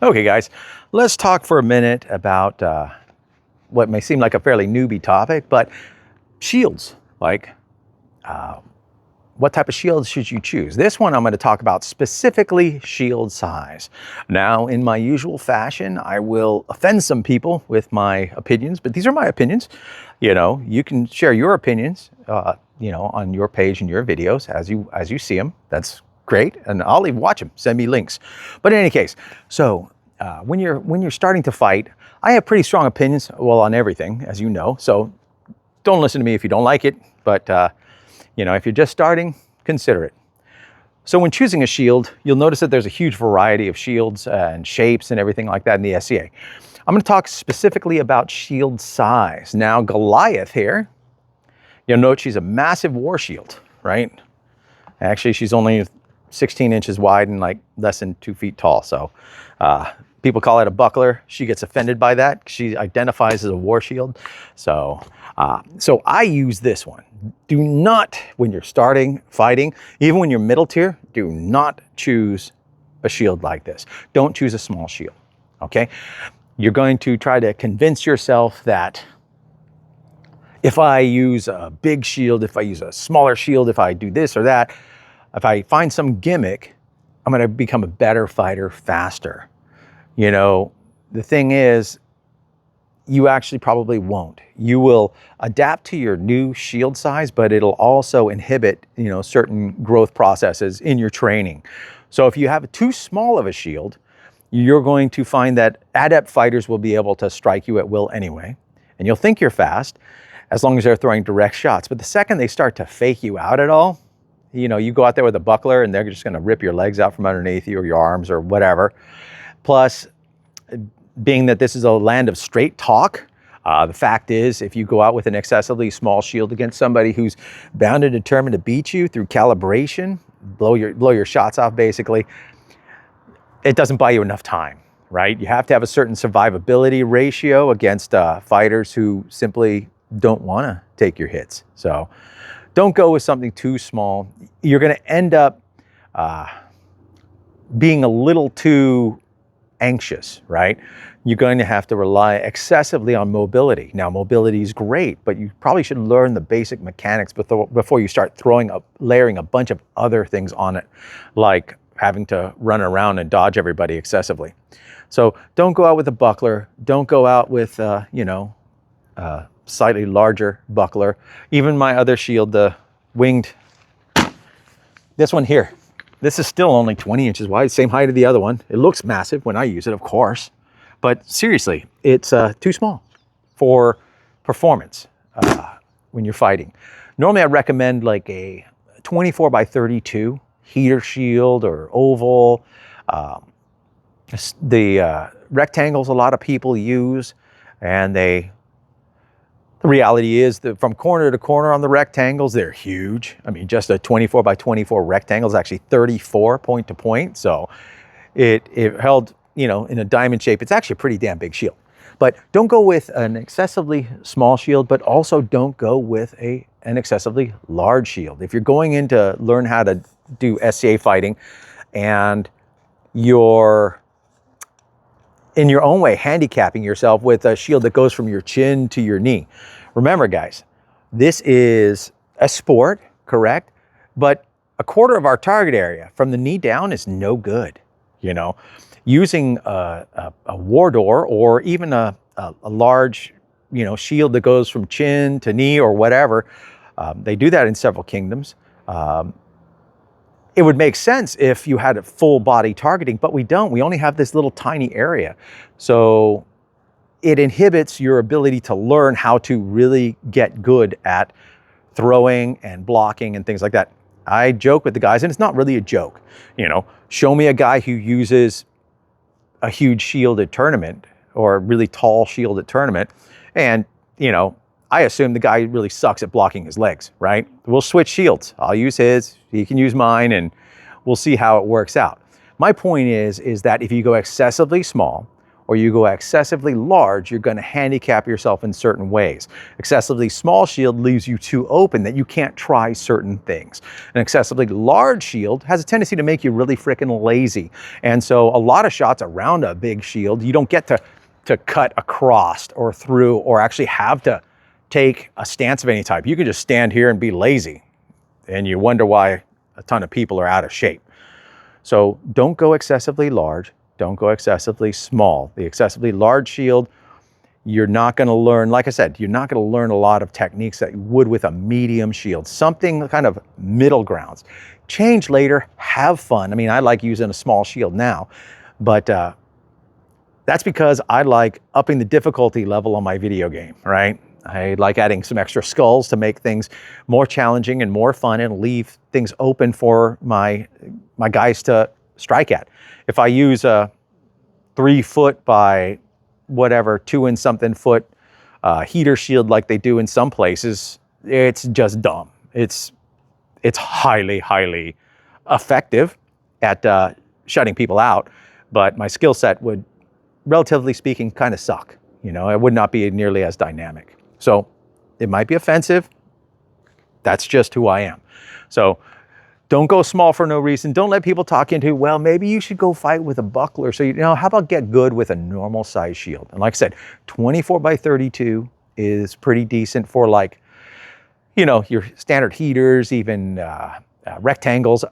Okay, guys, let's talk for a minute about what may seem like a fairly newbie topic, but shields. Like, uh, what type of shield should you choose? This one I'm going to talk about specifically shield size. Now, in my usual fashion, I will offend some people with my opinions, but these are my opinions. You can share your opinions, on your page and your videos as you see them. That's great, and I'll even watch them. Send me links. But in any case, so when you're starting to fight, I have pretty strong opinions, well, on everything, as you know. So don't listen to me if you don't like it. But if you're just starting, consider it. So when choosing a shield, you'll notice that there's a huge variety of shields and shapes and everything like that in the SCA. I'm going to talk specifically about shield size. Now, Goliath here, you'll note she's a massive war shield, right? Actually, she's only 16 inches wide and like less than 2 feet tall. So people call it a buckler. She gets offended by that. She identifies as a war shield. So I use this one. Do not, when you're starting fighting, even when you're middle tier, do not choose a shield like this. Don't choose a small shield, okay? You're going to try to convince yourself that if I use a big shield, if I use a smaller shield, if I do this or that, if I find some gimmick, I'm going to become a better fighter faster. The thing is, you actually probably won't. You will adapt to your new shield size, but it'll also inhibit, certain growth processes in your training. So if you have too small of a shield, you're going to find that adept fighters will be able to strike you at will anyway. And you'll think you're fast as long as they're throwing direct shots. But the second they start to fake you out at all, you go out there with a buckler and they're just going to rip your legs out from underneath you or your arms or whatever. Plus, being that this is a land of straight talk, the fact is, if you go out with an excessively small shield against somebody who's bound and determined to beat you through calibration, blow your shots off basically, it doesn't buy you enough time, right? You have to have a certain survivability ratio against fighters who simply don't want to take your hits. So don't go with something too small. You're going to end up being a little too anxious, right? You're going to have to rely excessively on mobility. Now, mobility is great, but you probably should learn the basic mechanics before you start layering a bunch of other things on it, like having to run around and dodge everybody excessively. So don't go out with a buckler. Don't go out with, slightly larger buckler. Even my other shield, the winged, this one here, this is still only 20 inches wide, same height as the other one. It looks massive when I use it, of course. But seriously, it's too small for performance when you're fighting. Normally, I recommend like a 24 by 32 heater shield or oval. The rectangles a lot of people use, and the reality is that from corner to corner on the rectangles, they're huge. I mean, just a 24 by 24 rectangle is actually 34 point to point. So it held, in a diamond shape. It's actually a pretty damn big shield. But don't go with an excessively small shield, but also don't go with an excessively large shield. If you're going in to learn how to do SCA fighting and you're in your own way handicapping yourself with a shield that goes from your chin to your knee. Remember, guys, this is a sport, correct? But a quarter of our target area from the knee down is no good. Using a war door or even a large, shield that goes from chin to knee or whatever, they do that in several kingdoms. It would make sense if you had a full body targeting, but we don't. We only have this little tiny area. So it inhibits your ability to learn how to really get good at throwing and blocking and things like that. I joke with the guys, and it's not really a joke. Show me a guy who uses a huge shield at tournament or a really tall shield at tournament, and, I assume the guy really sucks at blocking his legs, right? We'll switch shields. I'll use his, he can use mine, and we'll see how it works out. My point is that if you go excessively small or you go excessively large, you're going to handicap yourself in certain ways. Excessively small shield leaves you too open that you can't try certain things. An excessively large shield has a tendency to make you really freaking lazy. And so a lot of shots around a big shield, you don't get to cut across or through or actually have to take a stance of any type. You can just stand here and be lazy, and you wonder why a ton of people are out of shape. So don't go excessively large. Don't go excessively small. The excessively large shield, you're not going to learn, like I said, you're not going to learn a lot of techniques that you would with a medium shield. Something kind of middle grounds. Change later, have fun. I mean, I like using a small shield now, but that's because I like upping the difficulty level on my video game, right? I like adding some extra skulls to make things more challenging and more fun and leave things open for my guys to strike at. If I use a 3 foot by whatever, 2 and something foot heater shield like they do in some places, it's just dumb. It's highly, highly effective at shutting people out, but my skill set would, relatively speaking, kind of suck. You know, it would not be nearly as dynamic. So it might be offensive. That's just who I am. So don't go small for no reason. Don't let people talk into, well, maybe you should go fight with a buckler. So, you know, how about get good with a normal size shield? And like I said, 24 by 32 is pretty decent for, like, you know, your standard heaters, even rectangles,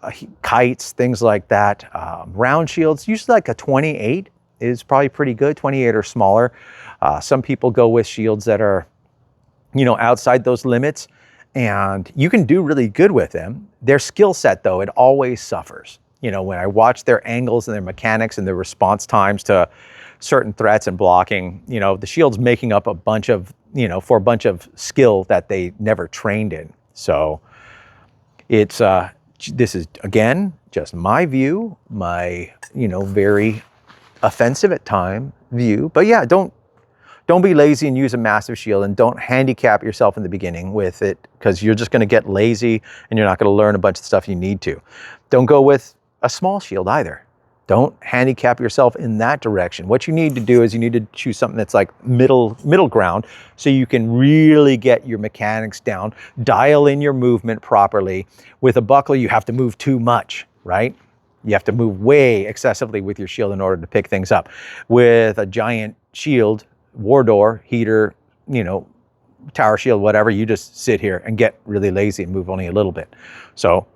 kites, things like that. Round shields, usually like a 28 is probably pretty good, 28 or smaller. Some people go with shields that are, you know, outside those limits, and you can do really good with them. Their skill set, though, it always suffers. You know, when I watch their angles and their mechanics and their response times to certain threats and blocking, you know, the shield's making up a bunch of, you know, for a bunch of skill that they never trained in. So it's, this is, again, just my view, my, you know, very offensive at time view. But yeah, don't be lazy and use a massive shield, and don't handicap yourself in the beginning with it, because you're just going to get lazy and you're not going to learn a bunch of stuff you need to. Don't go with a small shield either. Don't handicap yourself in that direction. What you need to do is you need to choose something that's like middle ground, so you can really get your mechanics down, dial in your movement properly. With a buckler, you have to move too much, right? You have to move way excessively with your shield in order to pick things up. With a giant shield, war door, heater, you know, tower shield, whatever, you just sit here and get really lazy and move only a little bit. So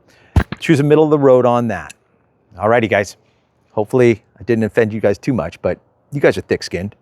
choose a middle of the road on that. Alrighty, guys. Hopefully I didn't offend you guys too much, but you guys are thick-skinned.